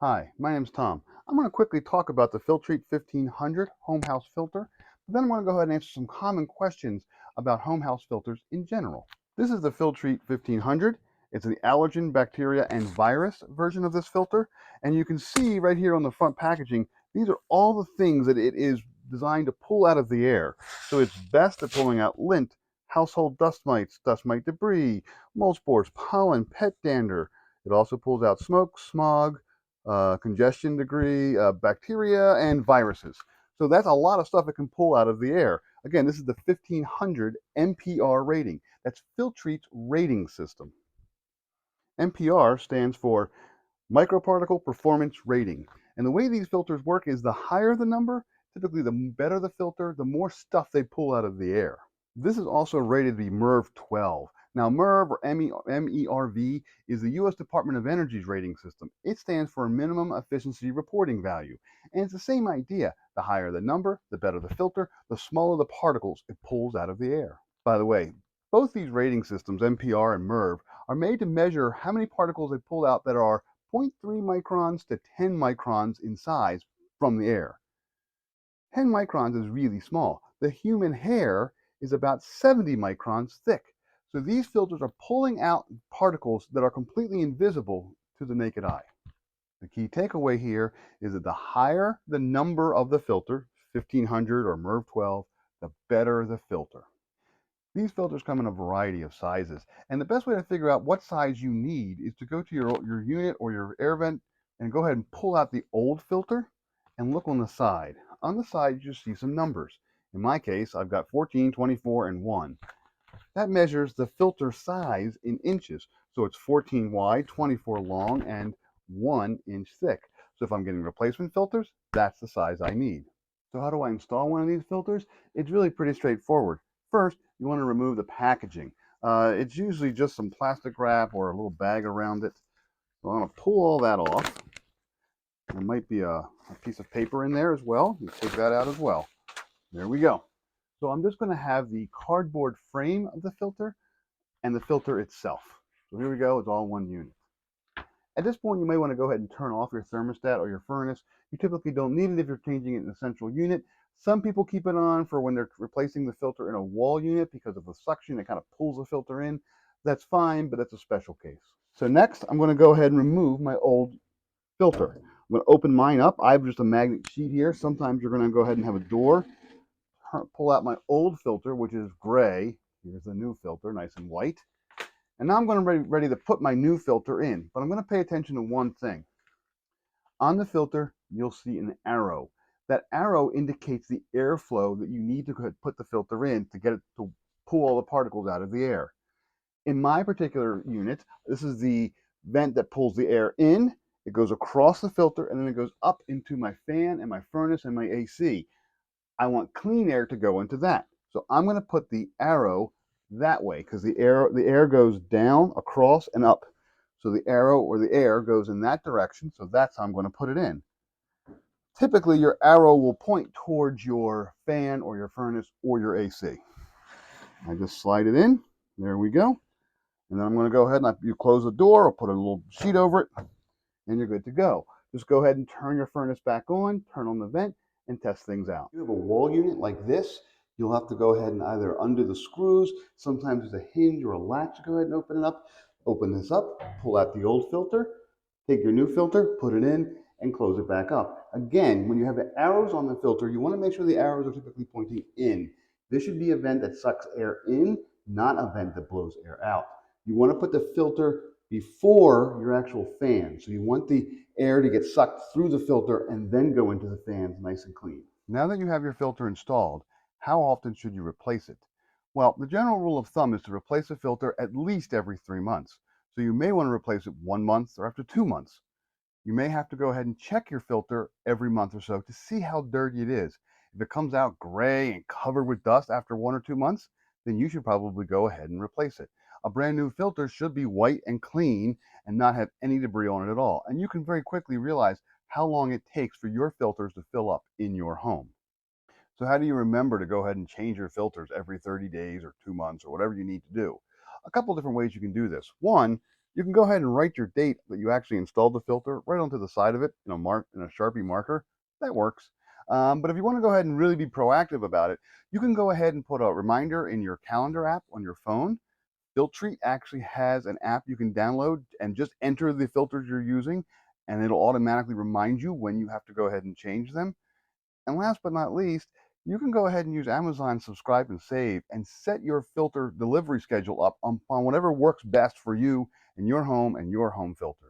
Hi, my name's Tom. I'm going to quickly talk about the Filtrete 1500 home house filter, but then I'm going to go ahead and answer some common questions about home house filters in general. This is the Filtrete 1500. It's the allergen, bacteria, and virus version of this filter, and you can see right here on the front packaging, these are all the things that it is designed to pull out of the air. So it's best at pulling out lint, household dust mites, dust mite debris, mold spores, pollen, pet dander. It also pulls out smoke, smog, congestion degree, bacteria, and viruses. So that's a lot of stuff it can pull out of the air. Again, this is the 1500 MPR rating. That's Filtrete's rating system. MPR stands for Microparticle Performance Rating. And the way these filters work is the higher the number, typically the better the filter, the more stuff they pull out of the air. This is also rated to be MERV 12. Now, MERV or MERV is the U.S. Department of Energy's rating system. It stands for Minimum Efficiency Reporting Value. And it's the same idea. The higher the number, the better the filter, the smaller the particles it pulls out of the air. By the way, both these rating systems, MPR and MERV, are made to measure how many particles they pull out that are 0.3 microns to 10 microns in size from the air. 10 microns is really small. The human hair is about 70 microns thick. So these filters are pulling out particles that are completely invisible to the naked eye. The key takeaway here is that the higher the number of the filter, 1500 or MERV 12, the better the filter. These filters come in a variety of sizes, and the best way to figure out what size you need is to go to your unit or your air vent and go ahead and pull out the old filter and look on the side. On the side, you see some numbers. In my case, I've got 14, 24, and 1. That measures the filter size in inches. So it's 14 wide, 24 long, and 1 inch thick. So if I'm getting replacement filters, that's the size I need. So how do I install one of these filters? It's really pretty straightforward. First, you want to remove the packaging. It's usually just some plastic wrap or a little bag around it. So I'm going to pull all that off. There might be a piece of paper in there as well. You take that out as well. There we go. So I'm just going to have the cardboard frame of the filter and the filter itself. So here we go. It's all one unit. At this point, you may want to go ahead and turn off your thermostat or your furnace. You typically don't need it if you're changing it in a central unit. Some people keep it on for when they're replacing the filter in a wall unit because of the suction. It kind of pulls the filter in. That's fine, but that's a special case. So next, I'm going to go ahead and remove my old filter. I'm going to open mine up. I have just a magnet sheet here. Sometimes you're going to go ahead and have a door. Pull out my old filter, which is gray. Here's the new filter, nice and white. And now I'm going to be ready to put my new filter in, but I'm going to pay attention to one thing. On the filter, you'll see an arrow. That arrow indicates the airflow that you need to put the filter in to get it to pull all the particles out of the air. In my particular unit, this is the vent that pulls the air in. It goes across the filter and then it goes up into my fan and my furnace and my AC. I want clean air to go into that. So I'm going to put the arrow that way because the air goes down, across, and up. So the arrow or the air goes in that direction. So that's how I'm going to put it in. Typically, your arrow will point towards your fan or your furnace or your AC. I just slide it in. There we go. And then I'm going to go ahead and you close the door or put a little sheet over it, and you're good to go. Just go ahead and turn your furnace back on, turn on the vent, and test things out. If you have a wall unit like this, you'll have to go ahead and either undo the screws, sometimes there's a hinge or a latch to go ahead and open it up. Open this up, pull out the old filter, take your new filter, put it in, and close it back up. Again, when you have the arrows on the filter, you want to make sure the arrows are typically pointing in. This should be a vent that sucks air in, not a vent that blows air out. You want to put the filter before your actual fan. So you want the air to get sucked through the filter and then go into the fans nice and clean. Now that you have your filter installed, how often should you replace it? Well, the general rule of thumb is to replace a filter at least every 3 months. So you may want to replace it 1 month or after 2 months. You may have to go ahead and check your filter every month or so to see how dirty it is. If it comes out gray and covered with dust after 1 or 2 months, then you should probably go ahead and replace it. A brand new filter should be white and clean and not have any debris on it at all. And you can very quickly realize how long it takes for your filters to fill up in your home. So how do you remember to go ahead and change your filters every 30 days or 2 months or whatever you need to do? A couple different ways you can do this. One, You can go ahead and write your date that you actually installed the filter right onto the side of it, mark in a Sharpie marker. That works. But if you want to go ahead and really be proactive about it, you can go ahead and put a reminder in your calendar app on your phone. Filtrete actually has an app you can download and just enter the filters you're using, and it'll automatically remind you when you have to go ahead and change them. And last but not least, you can go ahead and use Amazon Subscribe and Save and set your filter delivery schedule up on whatever works best for you and your home filter.